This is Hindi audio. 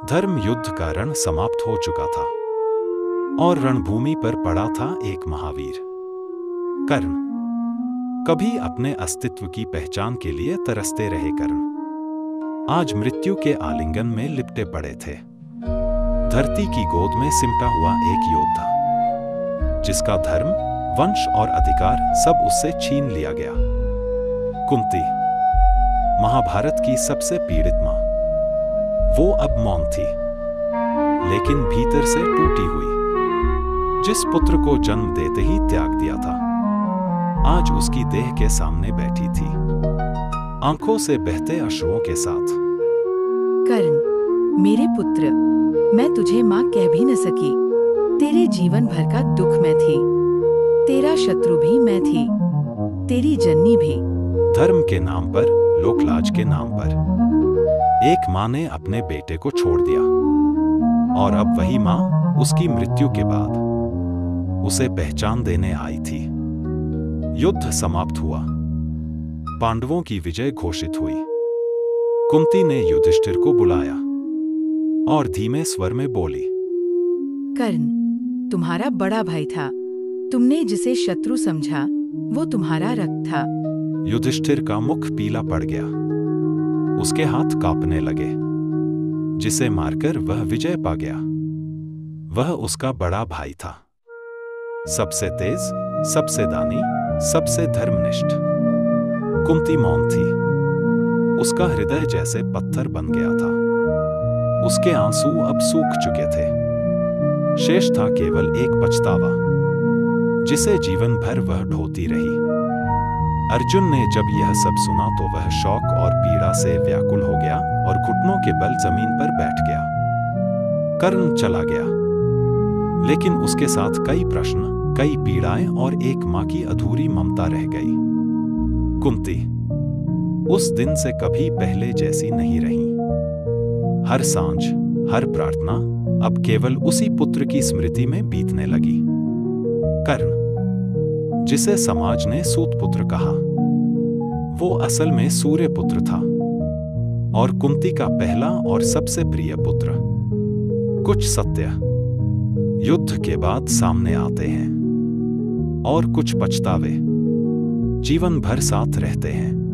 धर्म युद्ध का रण समाप्त हो चुका था और रणभूमि पर पड़ा था एक महावीर कर्ण। कभी अपने अस्तित्व की पहचान के लिए तरसते रहे कर्ण आज मृत्यु के आलिंगन में लिपटे पड़े थे। धरती की गोद में सिमटा हुआ एक योद्धा जिसका धर्म, वंश और अधिकार सब उससे छीन लिया गया। कुंती, महाभारत की सबसे पीड़ित मां, वो अब मौन थी, लेकिन भीतर से टूटी हुई। जिस पुत्र को जन्म देते ही त्याग दिया था, आज उसकी देह के सामने बैठी थी, आंखों से बहते अश्रुओं के साथ। कर्ण, मेरे पुत्र, मैं तुझे मां कह भी न सकी। तेरे जीवन भर का दुख मैं थी, तेरा शत्रु भी मैं थी, तेरी जननी भी। धर्म के नाम पर, लोकलाज के नाम पर एक मां ने अपने बेटे को छोड़ दिया, और अब वही मां उसकी मृत्यु के बाद उसे पहचान देने आई थी। युद्ध समाप्त हुआ, पांडवों की विजय घोषित हुई। कुंती ने युधिष्ठिर को बुलाया और धीमे स्वर में बोली, कर्ण, तुम्हारा बड़ा भाई था, तुमने जिसे शत्रु समझा वो तुम्हारा रक्त था। युधिष्ठिर का मुख पीला पड़ गया, उसके हाथ कांपने लगे। जिसे मारकर वह विजय पा गया, वह उसका बड़ा भाई था, सबसे तेज, सबसे दानी, सबसे धर्मनिष्ठ। कुंती मौन थी, उसका हृदय जैसे पत्थर बन गया था। उसके आंसू अब सूख चुके थे, शेष था केवल एक पछतावा जिसे जीवन भर वह ढोती रही। अर्जुन ने जब यह सब सुना तो वह शौक और पीड़ा से व्याकुल हो गया और घुटनों के बल जमीन पर बैठ गया। कर्ण चला गया, लेकिन उसके साथ कई प्रश्न, कई पीड़ाएं और एक मां की अधूरी ममता रह गई। कुंती उस दिन से कभी पहले जैसी नहीं रही। हर सांझ, हर प्रार्थना अब केवल उसी पुत्र की स्मृति में बीतने लगी। कर्ण, जिसे समाज ने सूतपुत्र कहा, वो असल में सूर्यपुत्र था और कुंती का पहला और सबसे प्रिय पुत्र। कुछ सत्य युद्ध के बाद सामने आते हैं और कुछ पछतावे जीवन भर साथ रहते हैं।